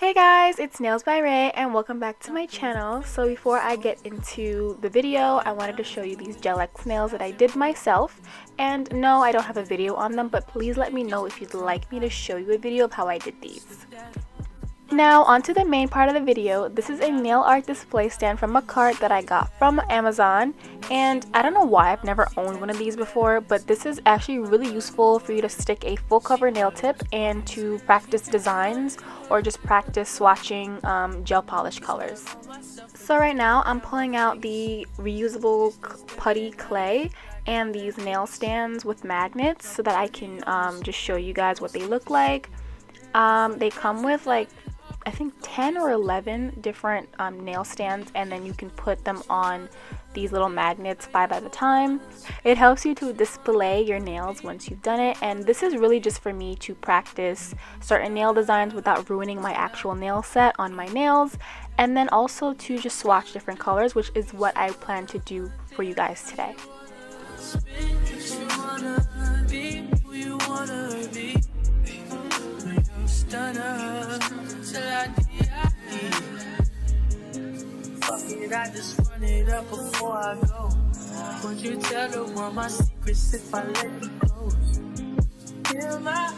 Hey guys, it's Nails by Ray and welcome back to my channel. So before I get into the video, I wanted to show you these Gel X nails that I did myself. And no, I don't have a video on them, but please let me know if you'd like me to show you a video of how I did these. Now onto the main part of the video. This is a nail art display stand from Makartt that I got from Amazon, and I don't know why I've never owned one of these before, but this is actually really useful for you to stick a full cover nail tip and to practice designs or just practice swatching gel polish colors. So right now I'm pulling out the reusable putty clay and these nail stands with magnets so that I can just show you guys what they look like. They come with like I think 10 or 11 different nail stands, and then you can put them on these little magnets 5 at a time. It helps you to display your nails once you've done it, and this is really just for me to practice certain nail designs without ruining my actual nail set on my nails, and then also to just swatch different colors, which is what I plan to do for you guys today. I just run it up before I go. Would you tell the world my secrets if I let you go? Feel my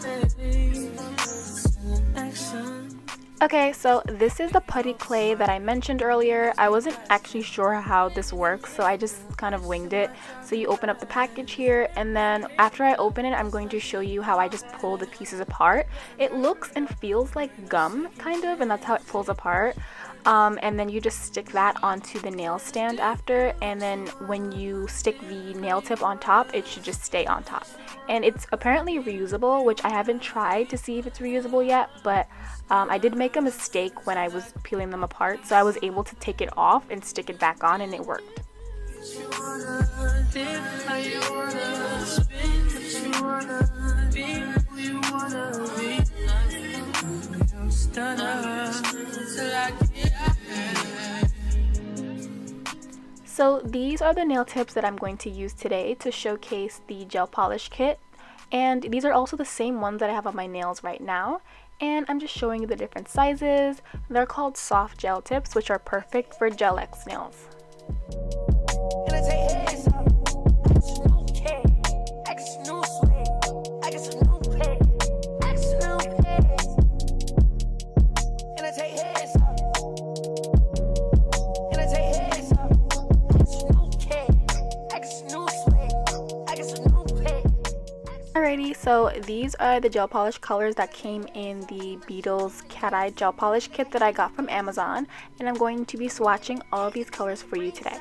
Okay, so this is the putty clay that I mentioned earlier. I wasn't actually sure how this works, so I just kind of winged it. So you open up the package here, and then after I open it, I'm going to show you how I just pull the pieces apart. It looks and feels like gum, kind of, and that's how it pulls apart. And then you just stick that onto the nail stand after, and then when you stick the nail tip on top, it should just stay on top. And it's apparently reusable, which I haven't tried to see if it's reusable yet, but I did make a mistake when I was peeling them apart, so I was able to take it off and stick it back on, and it worked. So these are the nail tips that I'm going to use today to showcase the gel polish kit, and these are also the same ones that I have on my nails right now, and I'm just showing you the different sizes. They're called soft gel tips, which are perfect for Gel X nails. Alrighty, so these are the gel polish colors that came in the Beetles Cat Eye Gel Polish Kit that I got from Amazon, and I'm going to be swatching all of these colors for you today.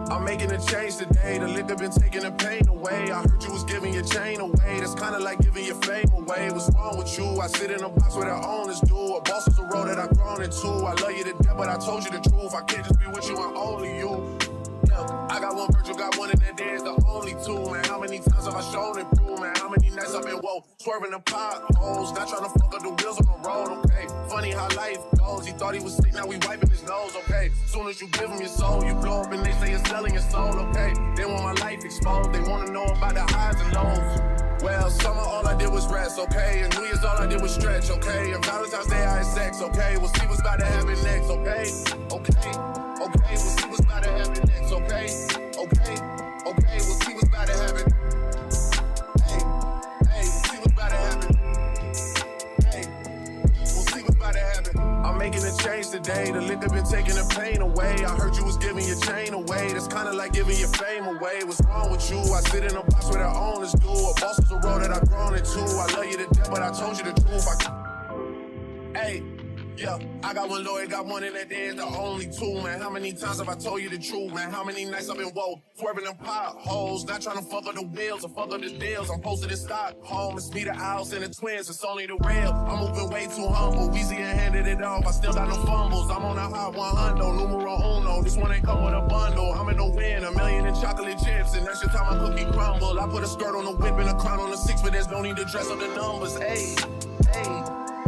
I'm making a change today. The liquor been taking the pain away. I heard you was giving your chain away. That's kind of like giving your fame away. What's wrong with you? I sit in a box where the owners do. A boss is a role that I've grown into. I love you to death, but I told you the truth. I can't just be with you and only you. Yeah, I got one Virgil, got one, and that there's the only two, man. How many times have I shown it through, man? How many nights I've been woke, swerving the potholes, not trying to fuck up the wheels on the road, okay? Funny how life goes. He thought he was sick, now we wiping his nose, okay? Soon as you give him your soul, you blow up and they say you're selling your soul, okay? They want my life exposed, they want to know about the highs and lows. Well, summer all I did was rest, okay? And New Year's all I did was stretch, okay? And Valentine's Day I had sex, okay? We'll see what's about to happen next, okay? Okay, okay, we'll see what's about to happen next, okay? Okay, okay, we'll see what's about to happen. Hey, hey, we'll see what's about to happen. Hey, we'll see what's about to happen. I'm making a change today. The liquor been taking the pain away. I heard you was giving your chain away. That's kind of like giving your fame away. What's wrong with you? I sit in a box where the owners do. A boss is a role that I've grown into. I love you to death, but I told you the truth. Hey, Yeah, I got one lawyer, got one, and that there is the only two, man. How many times have I told you the truth, man? How many nights I've been woke, swerving them potholes, not trying to fuck up the wheels or fuck up the deals. I'm posted in Stockholm, it's me, the Owls, and the twins, it's only the real. I'm moving way too humble, Weezy and handed it off, I still got no fumbles. I'm on a hot 100, numero uno, this one ain't come with a bundle. I'm in the win, $1 million in chocolate chips, and that's your time my cookie crumble. I put a skirt on the whip and a crown on the 6, but there's no need to dress up the numbers. Hey, hey.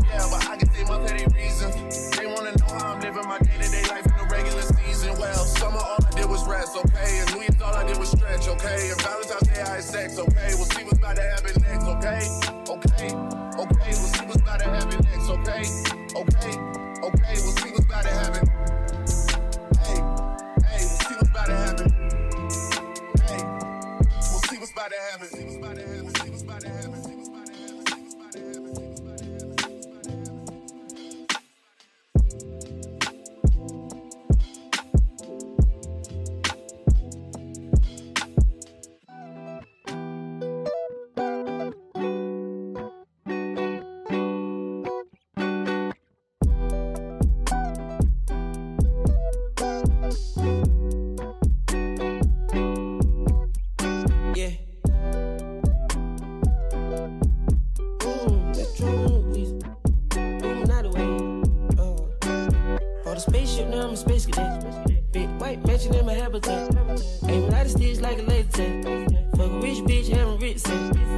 Yeah, but I can think my petty reasons. They wanna know how I'm living my day-to-day life in the regular season. Well, summer all I did was rest, okay? And New Year's all I did was stretch, okay? And Valentine's Day I had sex, okay? We'll see what's about to happen next, okay? Okay, okay, we'll see what's about to happen next, okay? Okay, okay, we'll see what's about to happen. Hey, hey, we'll see what's about to happen. Hey, we'll see what's about to happen. See what's about to happen. See what's about to happen.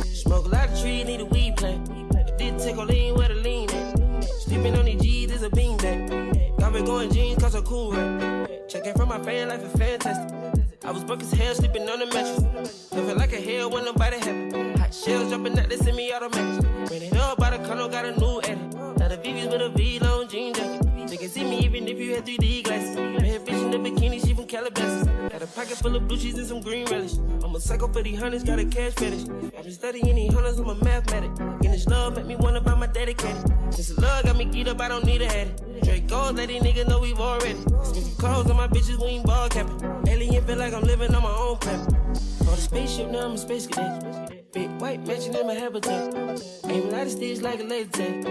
Smoke a lot of trees, need a weed plant. I did take a lean where the lean at. Sleeping on these G's is a beanbag. Got me going jeans cause I'm cool, right? Checking from my fan life is fantastic. I was broke as hell, sleeping on the mattress. Feel like a hell when nobody happy. Hot shells jumping out, they send me automatic. Ran it up by the condo, got a new edit. Now the VVs with a V-long jean jacket. They can see me even if you had 3D glasses. Red bitch in the bikini, she from Calabasas. Got a pocket full of blue cheese and some green relish. I'm a psycho for these hundreds, got a cash fetish. I've been studying these hundreds, I'm a mathematic. Getting this love make me wanna buy my dedicated. Since the love got me geeked up, I don't need a head. Drake gold, let these niggas know we've already. Sneaky clothes on my bitches, we ain't ball capping. Alien feel like I'm living on my own planet. On the spaceship, now I'm a space cadet. Big white mansion in my habitat. Aim a lot of sticks like a laser tag.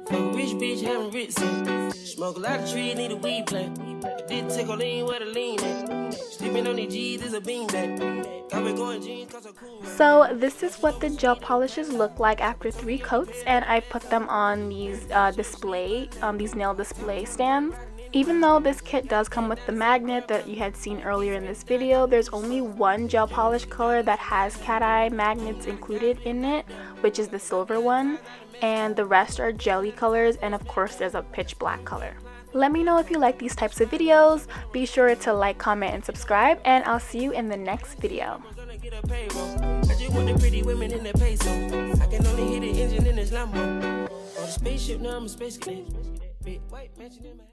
Fuck a rich bitch, having rich sex. Smoke a lot of trees, need a weed plant. I did take a lean where the lean at. Sleeping on these G's is a beanbag. Got me going jeans cause I'm cool. So this is what the gel polishes look like after 3 coats, and I put them on these these nail display stands. Even though this kit does come with the magnet that you had seen earlier in this video, there's only one gel polish color that has cat eye magnets included in it, which is the silver one, and the rest are jelly colors, and of course there's a pitch black color. Let me know if you like these types of videos. Be sure to like, comment, and subscribe, and I'll see you in the next video. I just want the pretty women in the peso. I can only hit the engine in this Lambo. On the spaceship, now I'm a space cadet. Big white mansion in my